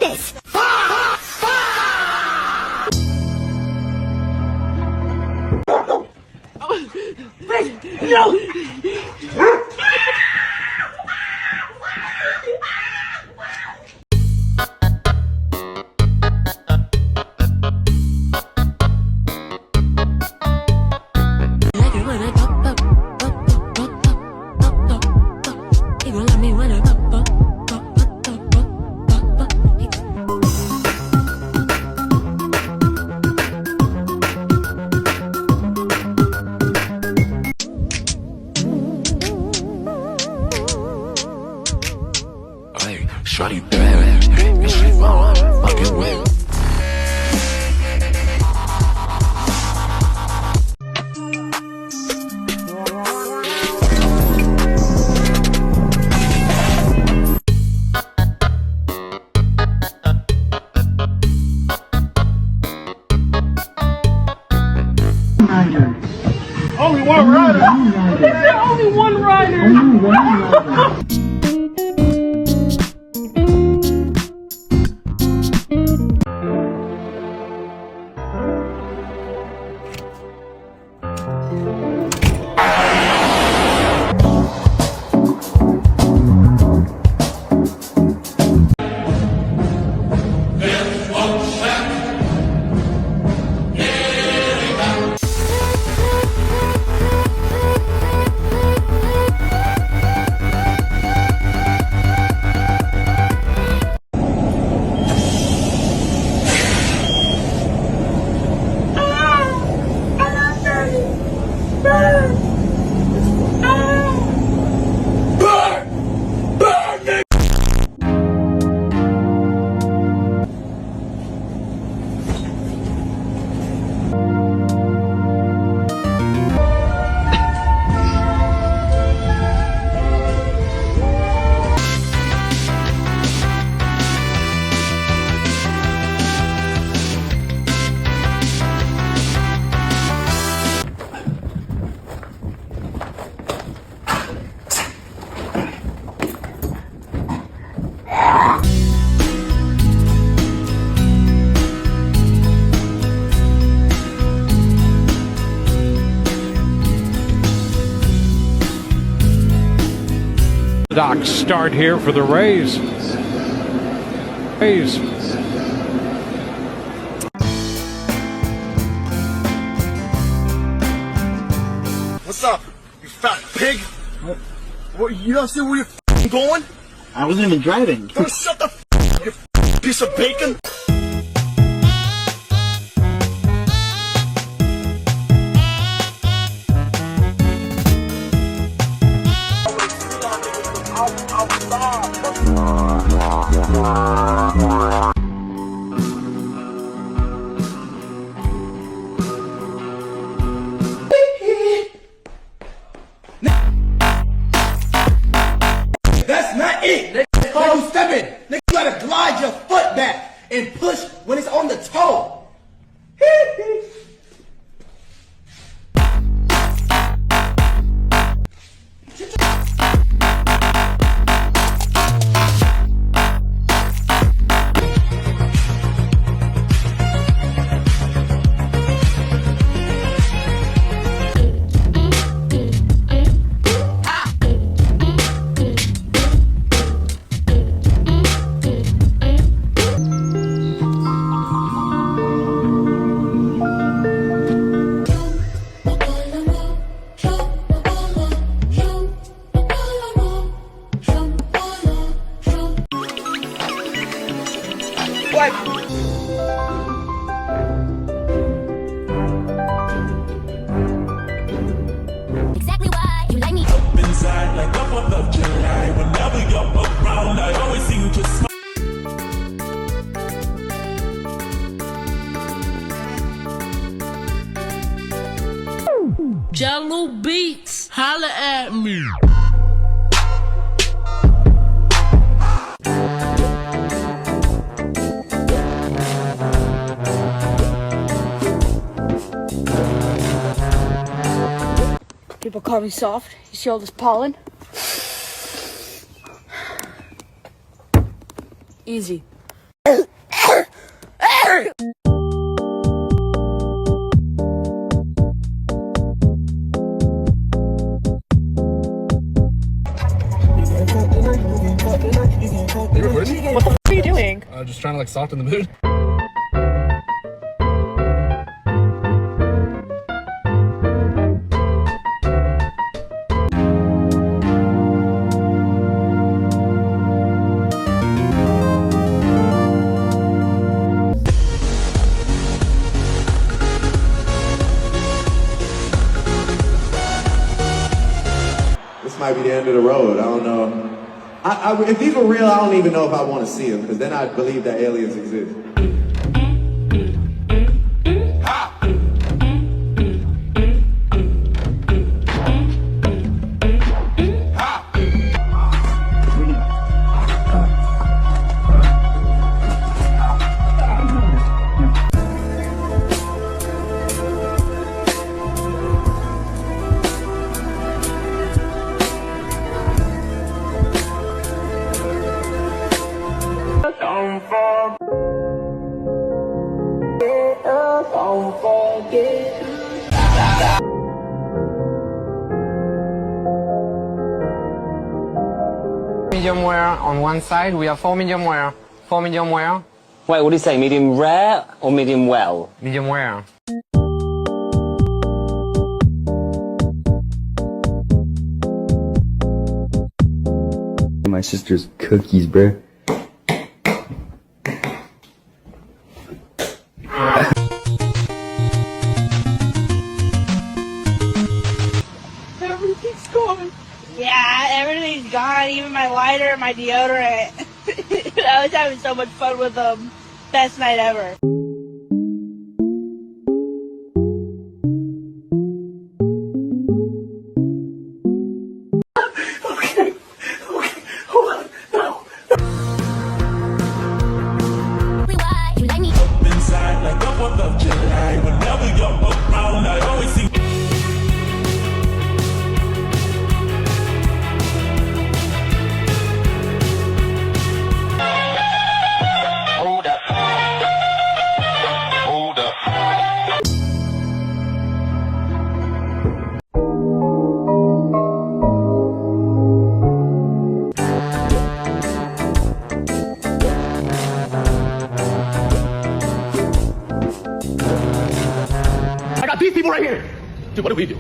this! No! Shawty bad, and she fucking wet. Only one rider? Is there only one rider? Docs start here for the Rays. What's up, you fat pig? What, you don't see where you're going? I wasn't even driving. Oh, shut the you piece of bacon. That's not it. That's how you stepping. Nigga, you gotta glide your foot back and push when it's on the toe. Exactly why you like me. Inside like a 4th of July. Whenever you're around, I always seem to smile. Jello Beats, holla at me. People call me soft. You see all this pollen? Easy. Start! What are you doing? Just trying to like soften the mood. This might be the end of the road. I don't know. If these were real, I don't even know if I want to see them, because then I believe that aliens exist. Medium rare on one side, we have 4 medium rare. 4 medium rare. Wait, what do you say? Medium rare or medium well? Medium rare. My sister's cookies, bruh. Everything's gone. Yeah, everything's gone, even my lighter and my deodorant. I was having so much fun with them. Best night ever. Inside like the 4th of July. Whenever you're around, I always see. Hold up. Hold up. I got these people right here. Dude, what do we do?